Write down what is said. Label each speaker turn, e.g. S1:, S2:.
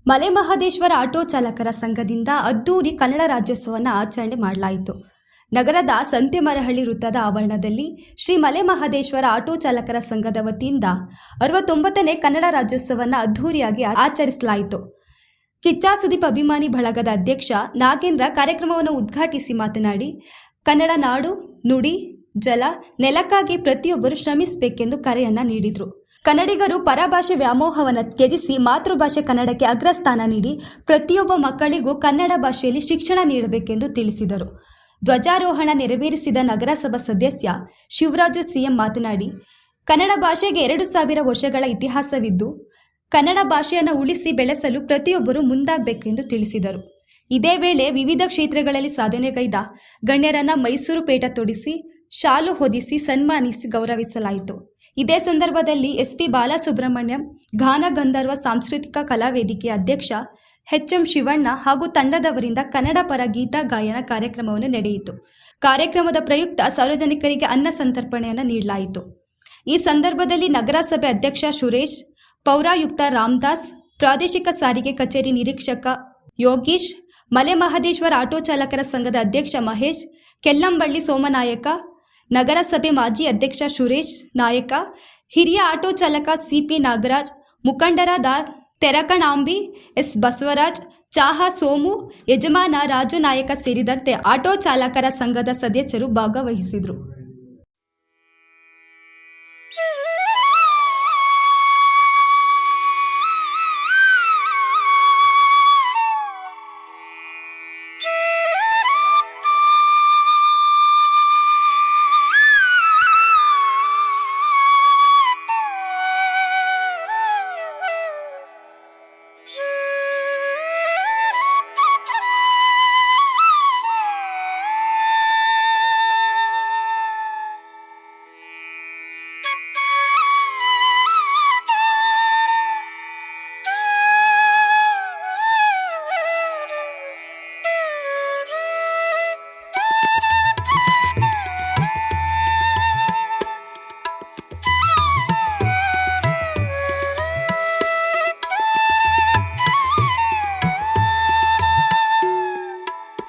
S1: Male Mahadeshwara auto ಚಾಲಕರ ಸಂಘದಿಂದ ಅದ್ದೂರಿ ಕನ್ನಡ ರಾಜ್ಯೋತ್ಸವವನ್ನು ಆಚರಣೆ ಮಾಡಲಾಯಿತು. ನಗರದ ಸಂತೆಮರಹಳ್ಳಿ ವೃತ್ತದ ಆವರಣದಲ್ಲಿ ಶ್ರೀ ಮಲೆ ಮಹದೇಶ್ವರ ಆಟೋ ಚಾಲಕರ ಸಂಘದ ವತಿಯಿಂದ 69ನೇ ಕನ್ನಡ ರಾಜ್ಯೋತ್ಸವವನ್ನು ಅದ್ದೂರಿಯಾಗಿ ಆಚರಿಸಲಾಯಿತು. ಕಿಚ್ಚ ಸುದೀಪ್ ಅಭಿಮಾನಿ ಬಳಗದ ಅಧ್ಯಕ್ಷ ನಾಗೇಂದ್ರ ಕಾರ್ಯಕ್ರಮವನ್ನು ಉದ್ಘಾಟಿಸಿ ಮಾತನಾಡಿ, ಕನ್ನಡ ನಾಡು, ನುಡಿ, ಜಲ, ನೆಲಕ್ಕಾಗಿ ಪ್ರತಿಯೊಬ್ಬರು ಶ್ರಮಿಸಬೇಕೆಂದು ಕರೆಯನ್ನು ನೀಡಿದರು. ಕನ್ನಡಿಗರು ಪರಭಾಷೆ ವ್ಯಾಮೋಹವನ್ನು ತ್ಯಜಿಸಿ ಮಾತೃಭಾಷೆ ಕನ್ನಡಕ್ಕೆ ಅಗ್ರಸ್ಥಾನ ನೀಡಿ ಪ್ರತಿಯೊಬ್ಬ ಮಕ್ಕಳಿಗೂ ಕನ್ನಡ ಭಾಷೆಯಲ್ಲಿ ಶಿಕ್ಷಣ ನೀಡಬೇಕೆಂದು ತಿಳಿಸಿದರು. ಧ್ವಜಾರೋಹಣ ನೆರವೇರಿಸಿದ ನಗರಸಭಾ ಸದಸ್ಯ ಶಿವರಾಜು ಸಿಎಂ ಮಾತನಾಡಿ, ಕನ್ನಡ ಭಾಷೆಗೆ 2000 ವರ್ಷಗಳ ಇತಿಹಾಸವಿದ್ದು ಕನ್ನಡ ಭಾಷೆಯನ್ನು ಉಳಿಸಿ ಬೆಳೆಸಲು ಪ್ರತಿಯೊಬ್ಬರು ಮುಂದಾಗಬೇಕೆಂದು ತಿಳಿಸಿದರು. ಇದೇ ವೇಳೆ ವಿವಿಧ ಕ್ಷೇತ್ರಗಳಲ್ಲಿ ಸಾಧನೆಗೈದ ಗಣ್ಯರನ್ನ ಮೈಸೂರು ಪೇಟ ತೊಡಿಸಿ ಶಾಲು ಹೊದಿಸಿ ಸನ್ಮಾನಿಸಿ ಗೌರವಿಸಲಾಯಿತು. ಇದೇ ಸಂದರ್ಭದಲ್ಲಿ ಎಸ್ಪಿ ಬಾಲಸುಬ್ರಹ್ಮಣ್ಯಂ, ಗಾನ ಗಂಧರ್ವ ಸಾಂಸ್ಕೃತಿಕ ಕಲಾ ವೇದಿಕೆಯ ಅಧ್ಯಕ್ಷ ಎಚ್ಎಂ ಶಿವಣ್ಣ ಹಾಗೂ ತಂಡದವರಿಂದ ಕನ್ನಡ ಪರ ಗೀತ ಗಾಯನ ಕಾರ್ಯಕ್ರಮವನ್ನು ನಡೆಯಿತು. ಕಾರ್ಯಕ್ರಮದ ಪ್ರಯುಕ್ತ ಸಾರ್ವಜನಿಕರಿಗೆ ಅನ್ನ ಸಂತರ್ಪಣೆಯನ್ನು ನೀಡಲಾಯಿತು. ಈ ಸಂದರ್ಭದಲ್ಲಿ ನಗರಸಭೆ ಅಧ್ಯಕ್ಷ ಸುರೇಶ್, ಪೌರಾಯುಕ್ತ ರಾಮದಾಸ್, ಪ್ರಾದೇಶಿಕ ಸಾರಿಗೆ ಕಚೇರಿ ನಿರೀಕ್ಷಕ ಯೋಗೀಶ್, ಮಲೆ ಮಹದೇಶ್ವರ ಆಟೋ ಚಾಲಕರ ಸಂಘದ ಅಧ್ಯಕ್ಷ ಮಹೇಶ್, ಕೆಲ್ಲಂಬಳ್ಳಿ ಸೋಮನಾಯಕ, ನಗರಸಭೆ ಮಾಜಿ ಅಧ್ಯಕ್ಷ ಸುರೇಶ್ ನಾಯಕ, ಹಿರಿಯ ಆಟೋ ಚಾಲಕ ಸಿಪಿ ನಾಗರಾಜ್, ಮುಖಂಡರಾದ ತೆರಕಣಾಂಬಿ, ಎಸ್ ಬಸವರಾಜ್, ಚಾಹಾ ಸೋಮು, ಯಜಮಾನ ರಾಜು ನಾಯಕ ಸೇರಿದಂತೆ ಆಟೋ ಚಾಲಕರ ಸಂಘದ ಸದಸ್ಯರು ಭಾಗವಹಿಸಿದರು.